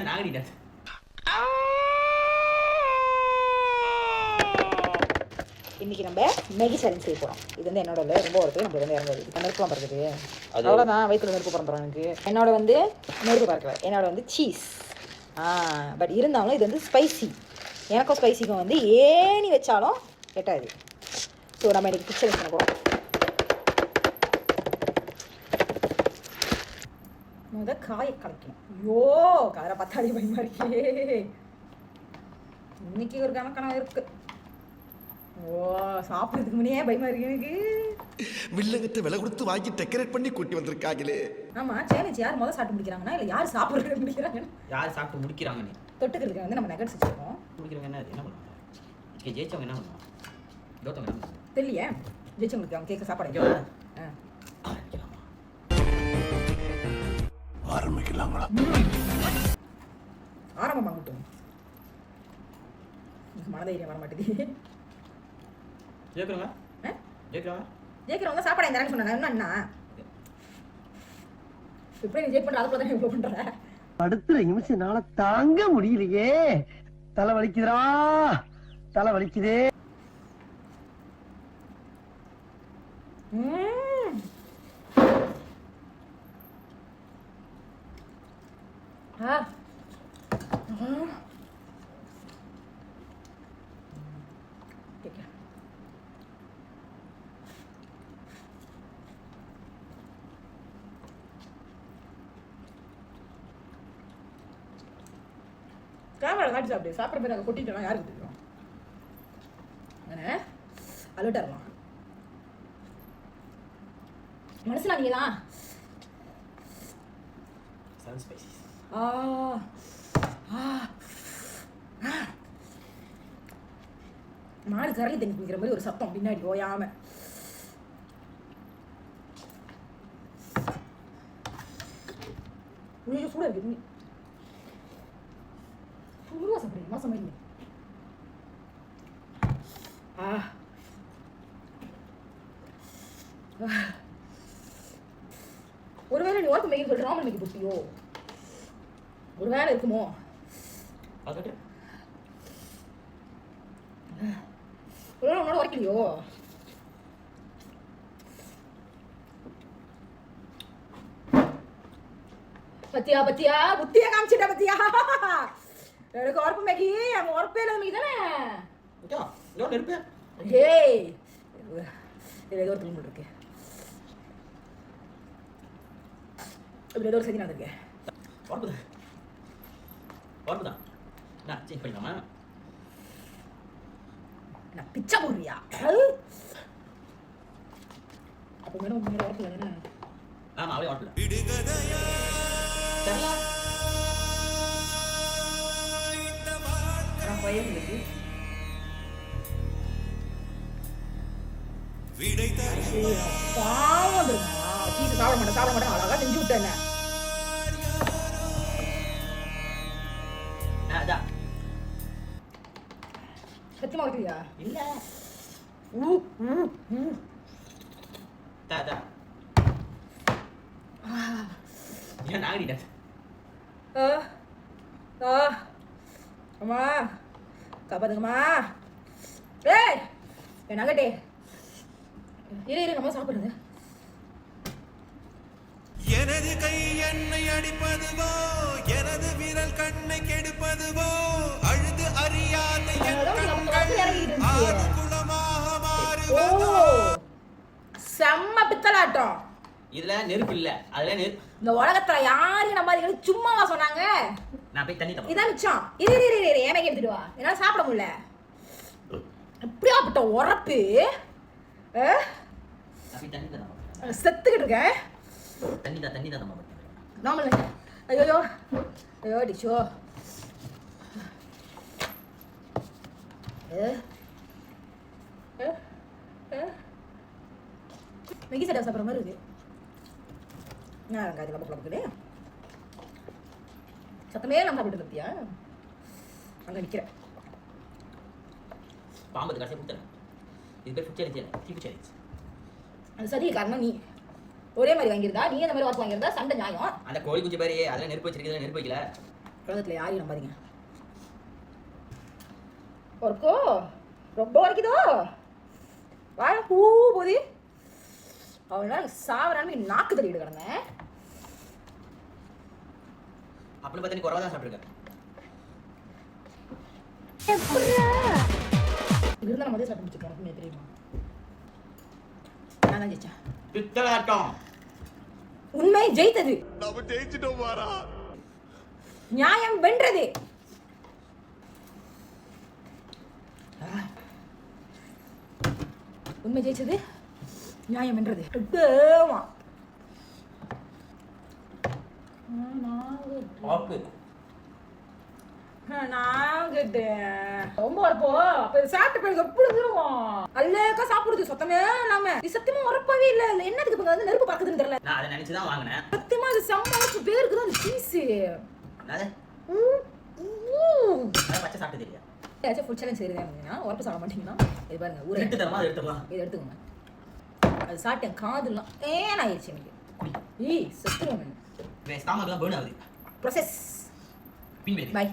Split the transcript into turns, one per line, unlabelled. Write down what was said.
நாகடிடா.
இன்னைக்கு நம்ம Maggi challenge செய்ய போகிறோம். இது வந்து என்னோட இல்லை, ரொம்ப வருது. நம்ம வந்து இறங்குது. இப்போ நெருப்புலாம் பறக்குது. அவ்வளோதான், வயிற்றுல நெருப்பு பறந்துடும் எனக்கு. என்னோட வந்து நெருப்பு பறக்கல, என்னோட வந்து சீஸ். பட் இருந்தாலும் இது வந்து ஸ்பைசி. எனக்கும் ஸ்பைசிக்கும் வந்து ஏணி வச்சாலும் கெட்டாது. ஸோ நம்ம இன்னைக்கு கிச்சன் பண்ண போகிறோம். முதல் காயை கலைக்கணும். ஐயோ, காரை பார்த்தாலே பயமா இருக்கே. இன்னைக்கு ஒரு கணக்கணம் இருக்கு. ஓ, சாப்பிட்றதுக்கு முன்னே பயமா இருக்கு எனக்கு.
வில்லங்கத்தை விலை கொடுத்து வாங்கி டெக்கரேட் பண்ணி கூட்டி வந்திருக்காங்களே.
ஆமா, சேலஞ்ச் யார் முதல் சாப்பிட்டு முடிக்கிறாங்கன்னா இல்லை யார் சாப்பிட்றது முடிக்கிறாங்க?
யார் சாப்பிட்டு முடிக்கிறாங்க? நீ
தொட்டுக்கிறதுக்கு வந்து நம்ம நகட்ஸ் வச்சுருக்கோம்.
முடிக்கிறவங்க என்ன பண்ணுவாங்க? ஜெயிச்சவங்க என்ன பண்ணுவாங்க? தோத்தவங்க என்ன பண்ணுவாங்க?
தெரியல. ஜெயிச்சவங்களுக்கு அவங்க கேட்க சாப்பாடு
ஆரம்பிக்கலாங்களா?
ஆரம்பம் ஆகட்டும். மனதைரியம் வர மாட்டேது. ஜெயிக்கிறவங்க சாப்பாடு இந்த சொன்னாங்க. என்ன இப்படி நீ ஜெயிக் பண்ற அதுக்குள்ள தான் இவ்வளோ பண்ற.
அடுத்த நிமிஷம் நாள தாங்க முடியலையே. தலை வலிக்குதுடா, தலை வலிக்குதே.
கேமரா காட்டி சாப்பிடு. சாப்பிட்ற பேர் அதை கொட்டிட்டோம், யாருக்கு தெரியும்? அலர்ட் ஆகலாம். மனசுல நீங்களா மாடு கரளி தண்ணி குடிக்கிற மாதிரி ஒரு சத்தம் பின்னாடி ஓயாம. சூடா இருக்கு. சூடா சாப்பிடுங்க, மாசம் மாதிரி. ஒருவேளை நீ ஓர்க்கு மேய்க்கு சொல்ற ராமன் மேய்க்கு போட்டியோ? ஒரு வேலை இருக்குமோ? ஒருவேளை உன்னோட உரைக்கலையோ? பத்தியா பத்தியா புத்தியா காமிச்சிட்ட பத்தியா? எனக்கு உரப்பு மேகி, அவன் உரப்பே இல்லாத மேகி தானே. ஏய், இதுல ஏதோ ஒரு திரும்ப இருக்கு. இப்படி ஏதோ ஒரு சதி நடந்திருக்கு. நான் பிச்சை போடுறியா? அப்ப மேடம் உண்மையில உரப்பு தானே?
ஆமா, அவளே உரப்பு.
சாப்பிட மாட்டேன் அழகா செஞ்சு விட்டேன். சத்தியமா வைக்கிறியா?
இல்ல நாகடிடா.
அம்மா காப்பாத்துங்கம்மா. ஏய், என் நகட்டே இரு நம்ம சாப்பிடுறது.
எனது கை என்னை அடிப்பதுவோ, எனது விரல் கண்ணை கெடுப்பதுவோ, அழுது அறியாத
செம்ம பித்தலாட்டம்.
இதுல நெருப்பு இல்ல, அதுல நெருப்பு.
இந்த உலகத்துல யாரையும் நம்ம சும்மாவா சொன்னாங்க?
நான் போய் தண்ணி தரேன்.
இதான் மிச்சம். இரு ஏமே எடுத்துட்டு வா. என்னால சாப்பிட முடியல. எப்படியாப்பட்ட உரப்பு.
தண்ணி தரேன்.
செத்துக்கிட்டு இருக்கேன்.
தண்ணி தான் நம்ம
நாமல. ஐயோ டிஷோ. மேகி சட்டை சாப்பிட்ற மாதிரி இருக்கு. நான் வெங்காயத்தை கப்ப குழம்புக்குது. சத்தமே நம்ம சாப்பிட்டு பத்தியா? அங்கே நிற்கிறேன்.
பாம்பு கடைசியாக கொடுத்துறேன். இது பேர் ஃபுட் சேலஞ்ச் இல்லை, தீப்பு சேலஞ்ச்.
அது சரி, காரணம் நீ ஒரே மாதிரி வாங்கியிருந்தா, நீ அந்த மாதிரி வாக்கு வாங்கியிருந்தா சண்டை நியாயம்.
அந்த கோழி குஞ்சு பாரு, அதெல்லாம் நெருப்பு வச்சிருக்கீங்க, நெருப்பு வைக்கல.
உலகத்தில் யாரையும் நம்பாதீங்க. ஒர்க்கோ ரொம்ப வரைக்குதோ வாழ பூ போதி அவனால சாவரானு நாக்கு தள்ளிட்டு கிடந்தேன்.
அப்படின்னு பார்த்தா நீ குறவா தான் சாப்பிட்டுருக்க.
இருந்தா நம்ம அதே சாப்பிட்டு எனக்கு தெரியுமா? நான் தான் ஜெயிச்சேன்.
பித்தலாட்டம்.
உண்மை ஜெயித்தது.
நாம ஜெயிச்சிட்டோம் மாறா.
நியாயம் வென்றது. உண்மை ஜெயிச்சது, நியாயம் வென்றது. ரொம்ப வரப்போ அப்ப சாப்பிட்டு போய் எப்படி இருக்கும் அல்லக்கா சாப்பிடுறது சத்தமே இல்லாம இது சத்தியமா உரப்பாவே இல்ல. என்னதுக்கு இப்ப வந்து நெருப்பு பறக்குதுன்னு தெரியல.
நான் அதை நினைச்சுதான் வாங்கினேன்.
சத்தியமா அது செம்ம பேருக்கு தான் சீஸ்.
பச்சை சாப்பிட்டு தெரியா?
ஏதாச்சும் ஃபுட் சேலஞ்ச் செய்யறதா உரப்பு சாப்பிட மாட்டீங்கன்னா இது பாருங்க ஊரே
எடுத்து தரமா அதை எடுத்துக்கலாம்.
இதை எடுத்துக்கோங்க. அது சாப்பிட்டேன் காதுலாம் ஏன் ஆயிடுச்சு எனக்கு. ஏய் சத்துருவேன்.
ஸ்டாமக்லாம் பேர்ன் ஆகுது.
ப்ராசஸ்.
பின்
பை.